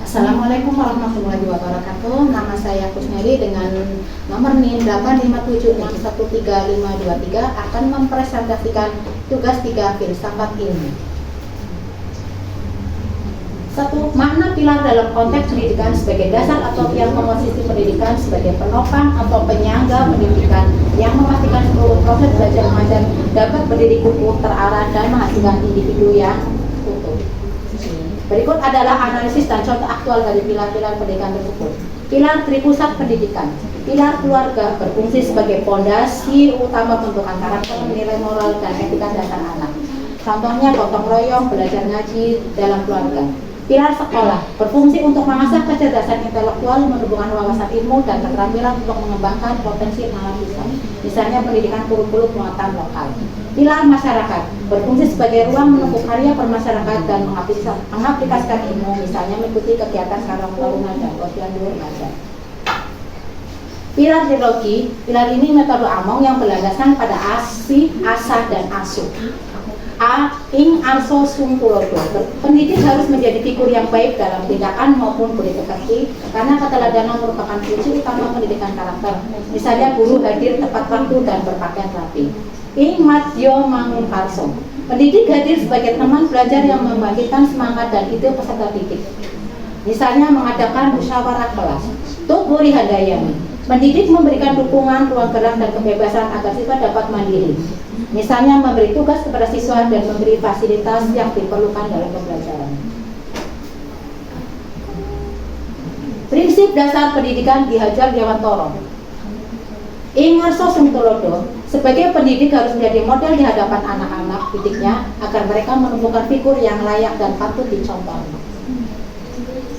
Assalamualaikum warahmatullahi wabarakatuh. Nama saya Kusneri dengan nomor NIM 857613523 akan mempresentasikan tugas 3 filsafat ilmu. 1. Makna pilar dalam konteks pendidikan sebagai dasar atau yang komposisi pendidikan sebagai penopang atau penyangga pendidikan yang memastikan seluruh proses belajar mengajar dapat berdiri kukuh, terarah, dan menghasilkan individu yang utuh. Berikut adalah analisis dan contoh aktual dari pilar-pilar pendidikan tersebut. Pilar tripusat pendidikan. Pilar keluarga berfungsi sebagai fondasi utama pembentukan karakter, nilai moral, dan etika dasar anak. Contohnya gotong royong, belajar ngaji dalam keluarga. Pilar sekolah berfungsi untuk mengasah kecerdasan intelektual, menumbuhkan wawasan ilmu, dan keterampilan untuk mengembangkan potensi analisis, misalnya pendidikan kurikulum muatan lokal. Pilar masyarakat berfungsi sebagai ruang menempuh karya bermasyarakat dan mengaplikasikan ilmu, misalnya mengikuti kegiatan karang taruna dan posyandu remaja. Pilar trilogi, pilar ini metode Among yang berlandaskan pada asih, asah, dan asuh. A. Ing arso sum tulodo. Pendidik harus menjadi figur yang baik dalam tindakan maupun budi pekerti, karena keteladanan merupakan kunci utama pendidikan karakter. Misalnya guru hadir tepat waktu dan berpakaian rapi. Ing madyo mangun karso. Pendidik hadir sebagai teman belajar yang membangkitkan semangat dan ide peserta didik. Misalnya mengadakan musyawarah kelas. Tuburi handayani. Pendidik memberikan dukungan, ruang gerak, dan kebebasan agar siswa dapat mandiri. Misalnya memberi tugas kepada siswa dan memberi fasilitas yang diperlukan dalam pembelajaran. Prinsip dasar pendidikan Ki Hajar Dewantara. Ing ngarso sum tulodo, sebagai pendidik harus menjadi model di hadapan anak-anak didiknya agar mereka menumbuhkan figur yang layak dan patut dicontoh.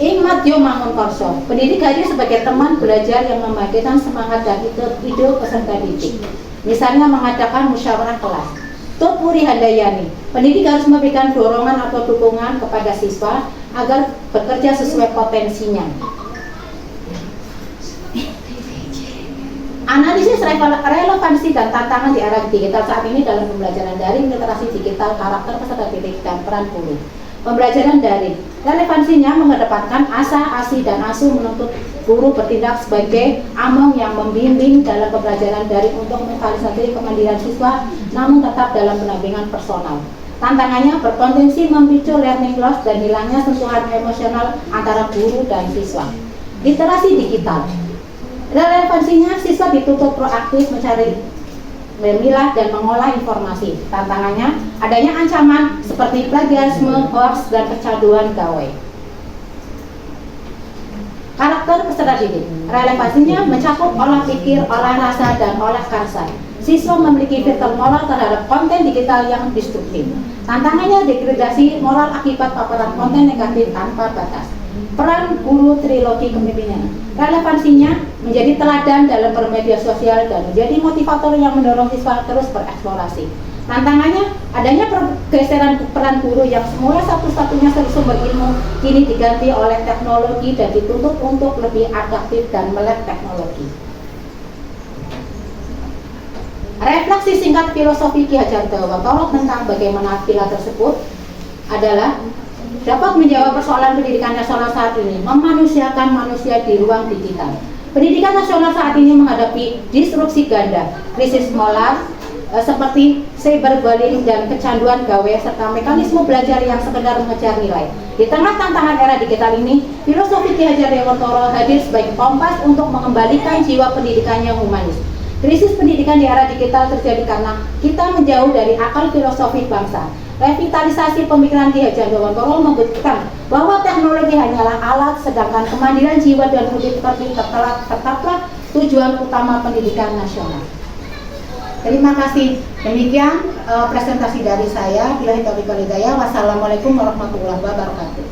Ing madyo mangun korso, pendidik hadir sebagai teman belajar yang membangkitkan semangat dan ide peserta didik. Misalnya mengadakan musyawarah kelas. Tupuri handayani, pendidik harus memberikan dorongan atau dukungan kepada siswa agar bekerja sesuai potensinya. Analisis relevansi dan tantangan di era digital saat ini dalam pembelajaran daring, literasi digital, karakter peserta didik, dan peran guru. Pembelajaran daring, relevansinya mengedepankan asah, asih, dan asuh, menuntut guru bertindak sebagai among yang membimbing dalam pembelajaran daring untuk memfasilitasi kemandirian siswa, namun tetap dalam pendampingan personal. Tantangannya berpotensi memicu learning loss dan hilangnya sentuhan emosional antara guru dan siswa. Literasi digital, relevansinya siswa dituntut proaktif mencari, memilah, dan mengolah informasi. Tantangannya adanya ancaman seperti plagiarisme, hoax, dan kecanduan gawai. Karakter peserta didik, relevansinya mencakup olah pikir, olah rasa, dan olah karsa. Siswa memiliki filter moral terhadap konten digital yang destruktif. Tantangannya degradasi moral akibat paparan konten negatif tanpa batas. Peran guru trilogi kepemimpinan, relevansinya menjadi teladan dalam bermedia sosial dan menjadi motivator yang mendorong siswa terus bereksplorasi. Tantangannya adanya pergeseran peran guru yang semula satu-satunya sumber ilmu kini diganti oleh teknologi dan dituntut untuk lebih adaptif dan melek teknologi. Refleksi singkat filosofi Ki Hajar Dewantara tentang bagaimana pilar tersebut adalah dapat menjawab persoalan pendidikan nasional saat ini, memanusiakan manusia di ruang digital. Pendidikan nasional saat ini menghadapi disrupsi ganda, krisis moral seperti cyberbullying dan kecanduan gawe, serta mekanisme belajar yang sekedar mengejar nilai. Di tengah tantangan era digital ini, filosofi Ki Hajar Dewantara hadir sebagai kompas untuk mengembalikan jiwa pendidikan yang humanis. Krisis pendidikan di era digital terjadi karena kita menjauh dari akal filosofi bangsa. Revitalisasi pemikiran Ki Hajar Dewantara membuktikan bahwa teknologi hanyalah alat, sedangkan kemandirian jiwa dan budi pekerti tetaplah tujuan utama pendidikan nasional. Terima kasih. Demikian presentasi dari saya. Billahi taufiq wal hidayah. Wassalamualaikum warahmatullahi wabarakatuh.